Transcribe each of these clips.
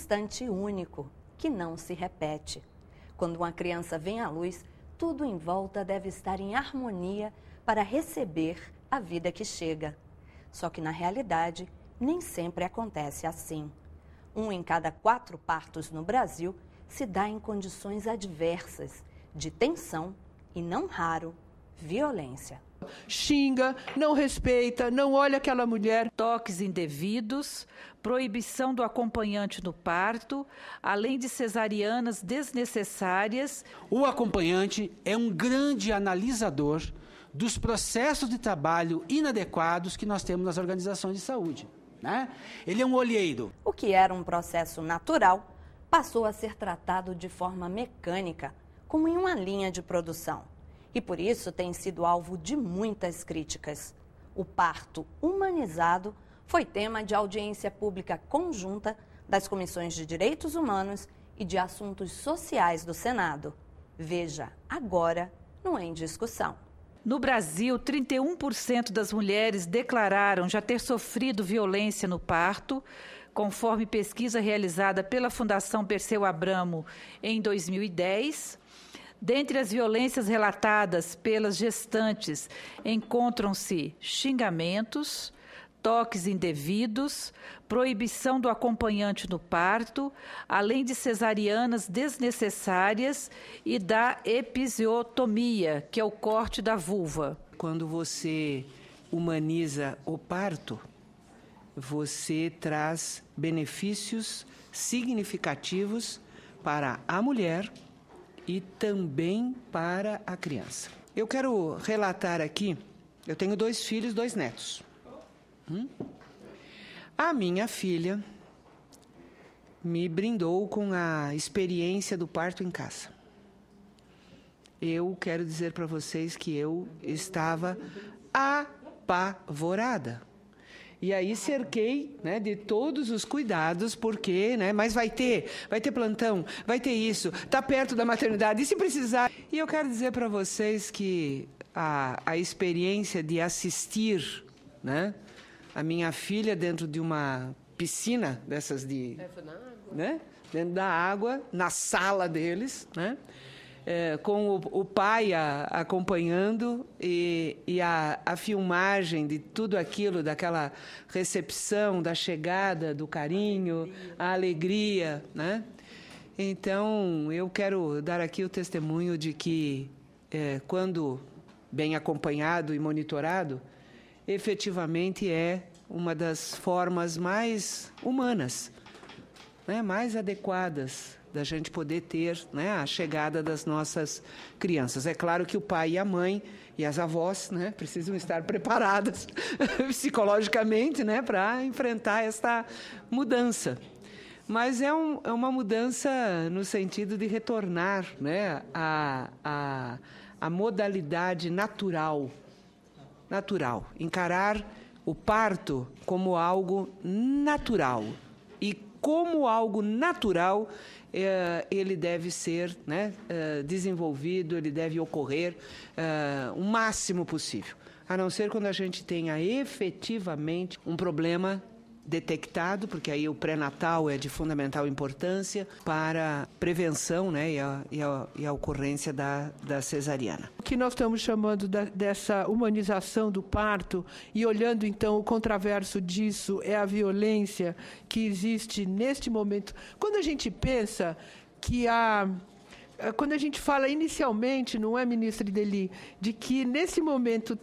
instante único, que não se repete. Quando uma criança vem à luz, tudo em volta deve estar em harmonia para receber a vida que chega. Só que, na realidade, nem sempre acontece assim. 1 em cada 4 partos no Brasil se dá em condições adversas, de tensão e, não raro, violência. Xinga, não respeita, não olha aquela mulher. Toques indevidos, proibição do acompanhante no parto, além de cesarianas desnecessárias. O acompanhante é um grande analisador dos processos de trabalho inadequados que nós temos nas organizações de saúde, né? Ele é um olheiro. O que era um processo natural passou a ser tratado de forma mecânica, como em uma linha de produção. E por isso tem sido alvo de muitas críticas. O parto humanizado foi tema de audiência pública conjunta das Comissões de Direitos Humanos e de Assuntos Sociais do Senado. Veja agora no Em Discussão. No Brasil, 31% das mulheres declararam já ter sofrido violência no parto, conforme pesquisa realizada pela Fundação Perseu Abramo em 2010. Dentre as violências relatadas pelas gestantes, encontram-se xingamentos, toques indevidos, proibição do acompanhante no parto, além de cesarianas desnecessárias e da episiotomia, que é o corte da vulva. Quando você humaniza o parto, você traz benefícios significativos para a mulher e também para a criança. Eu quero relatar aqui, eu tenho 2 filhos, 2 netos. A minha filha me brindou com a experiência do parto em casa. Eu quero dizer para vocês que eu estava apavorada. E aí cerquei, né, de todos os cuidados, porque, né, mas vai ter plantão, vai ter isso, está perto da maternidade, e se precisar. E eu quero dizer para vocês que a experiência de assistir, né, a minha filha dentro de uma piscina dessas de... né, dentro da água, na sala deles, né, com o pai acompanhando e a filmagem de tudo aquilo, daquela recepção, da chegada, do carinho, a alegria, né? Então, eu quero dar aqui o testemunho de que, quando bem acompanhado e monitorado, efetivamente é uma das formas mais humanas, né, mais adequadas da gente poder ter, né, a chegada das nossas crianças. É claro que o pai e a mãe e as avós, né, precisam estar preparadas psicologicamente, né, para enfrentar esta mudança. Mas é uma mudança no sentido de retornar, né, a modalidade natural, encarar o parto como algo natural. E como algo natural, ele deve ser, né, desenvolvido, ele deve ocorrer o máximo possível. A não ser quando a gente tenha efetivamente um problema detectado, porque aí o pré-natal é de fundamental importância para a prevenção, né, e a ocorrência da cesariana. O que nós estamos chamando dessa humanização do parto, e olhando então o contraverso disso, é a violência que existe neste momento. Quando a gente pensa que quando a gente fala inicialmente, não é, ministra Ideli, de que nesse momento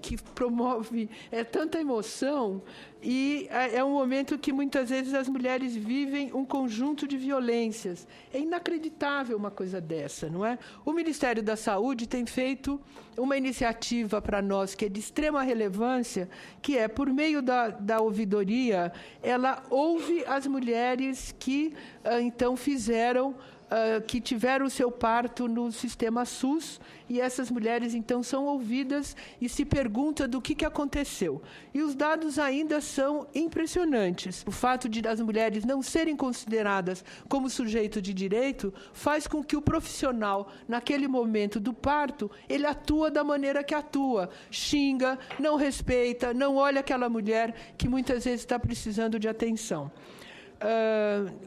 que promove tanta emoção, e é um momento que muitas vezes as mulheres vivem um conjunto de violências. É inacreditável uma coisa dessa, não é? O Ministério da Saúde tem feito uma iniciativa para nós que é de extrema relevância, que é, por meio da ouvidoria, ela ouve as mulheres que, então, que tiveram o seu parto no sistema SUS, e essas mulheres, então, são ouvidas e se pergunta do que aconteceu. E os dados ainda são impressionantes. O fato de as mulheres não serem consideradas como sujeito de direito faz com que o profissional, naquele momento do parto, ele atua da maneira que atua. Xinga, não respeita, não olha aquela mulher que muitas vezes está precisando de atenção.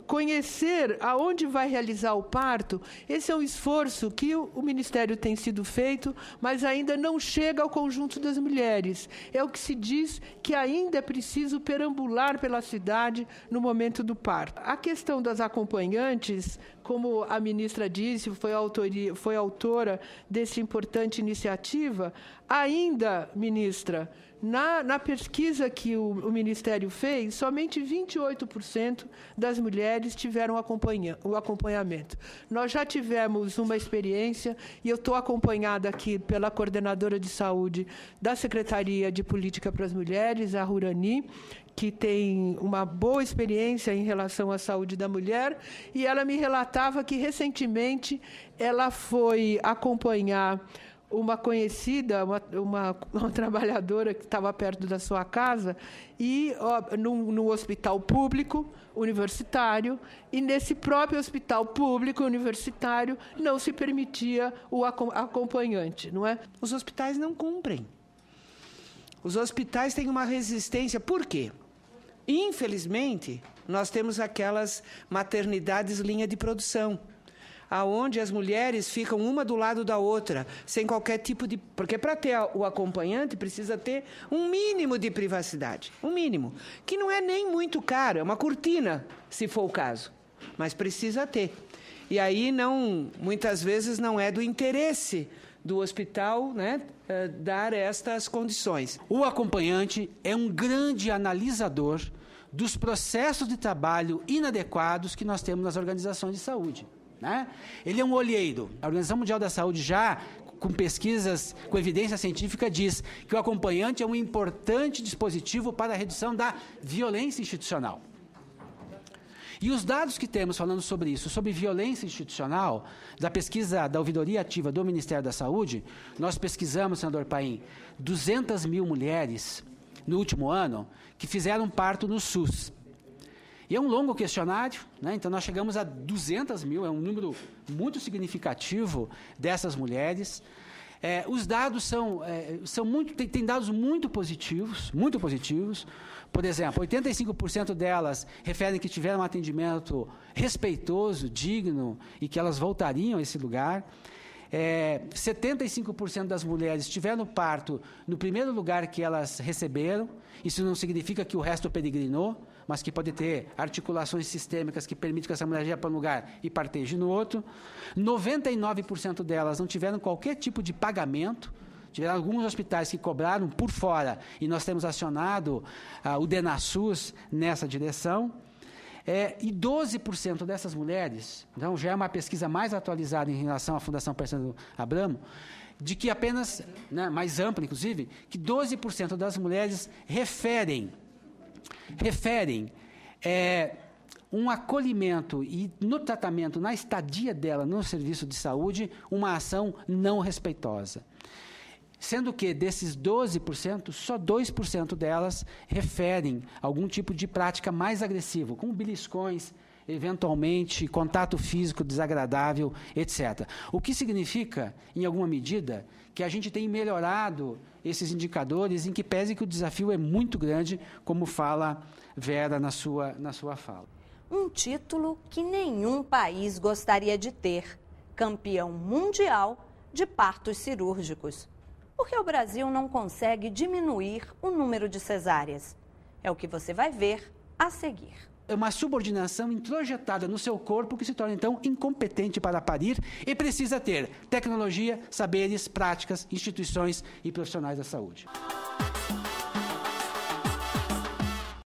conhecer aonde vai realizar o parto, esse é um esforço que o Ministério tem sido feito, mas ainda não chega ao conjunto das mulheres. É o que se diz que ainda é preciso perambular pela cidade no momento do parto. A questão das acompanhantes, como a ministra disse, foi autora dessa importante iniciativa, ainda, ministra, na pesquisa que o Ministério fez, somente 28% das mulheres tiveram o acompanhamento. Nós já tivemos uma experiência, e eu estou acompanhada aqui pela coordenadora de saúde da Secretaria de Política para as Mulheres, a Rurani, que tem uma boa experiência em relação à saúde da mulher, e ela me relatava que, recentemente, ela foi acompanhar uma conhecida, uma trabalhadora que estava perto da sua casa, e num hospital público universitário, e nesse próprio hospital público universitário não se permitia o acompanhante, não é? Os hospitais não cumprem. Os hospitais têm uma resistência. Por quê? Infelizmente, nós temos aquelas maternidades linha de produção, aonde as mulheres ficam uma do lado da outra, sem qualquer tipo de... Porque para ter o acompanhante precisa ter um mínimo de privacidade, um mínimo, que não é nem muito caro, é uma cortina, se for o caso, mas precisa ter. E aí, muitas vezes, não é do interesse do hospital, né, dar estas condições. O acompanhante é um grande analisador dos processos de trabalho inadequados que nós temos nas organizações de saúde, né? Ele é um olheiro. A Organização Mundial da Saúde, já com pesquisas, com evidência científica, diz que o acompanhante é um importante dispositivo para a redução da violência institucional. E os dados que temos falando sobre isso, sobre violência institucional, da pesquisa da ouvidoria ativa do Ministério da Saúde, nós pesquisamos, senador Paim, 200 mil mulheres no último ano que fizeram parto no SUS. E é um longo questionário, né? Então nós chegamos a 200 mil, é um número muito significativo dessas mulheres. Os dados tem dados muito positivos, muito positivos. Por exemplo, 85% delas referem que tiveram um atendimento respeitoso, digno, e que elas voltariam a esse lugar. 75% das mulheres tiveram parto no primeiro lugar que elas receberam. Isso não significa que o resto peregrinou, mas que pode ter articulações sistêmicas que permitem que essa mulher vá para um lugar e parteje no outro. 99% delas não tiveram qualquer tipo de pagamento. Tiveram alguns hospitais que cobraram por fora, e nós temos acionado o DENASUS nessa direção. E 12% dessas mulheres, então já é uma pesquisa mais atualizada em relação à Fundação Perseu Abramo, de que apenas, né, mais ampla inclusive, que 12% das mulheres referem um acolhimento e no tratamento, na estadia dela no serviço de saúde, uma ação não respeitosa. Sendo que, desses 12%, só 2% delas referem algum tipo de prática mais agressiva, como beliscões, eventualmente contato físico desagradável, etc. O que significa, em alguma medida, que a gente tem melhorado esses indicadores, em que pese que o desafio é muito grande, como fala Vera na sua fala. Um título que nenhum país gostaria de ter: campeão mundial de partos cirúrgicos. Por que o Brasil não consegue diminuir o número de cesáreas? É o que você vai ver a seguir. É uma subordinação introjetada no seu corpo que se torna, então, incompetente para parir e precisa ter tecnologia, saberes, práticas, instituições e profissionais da saúde.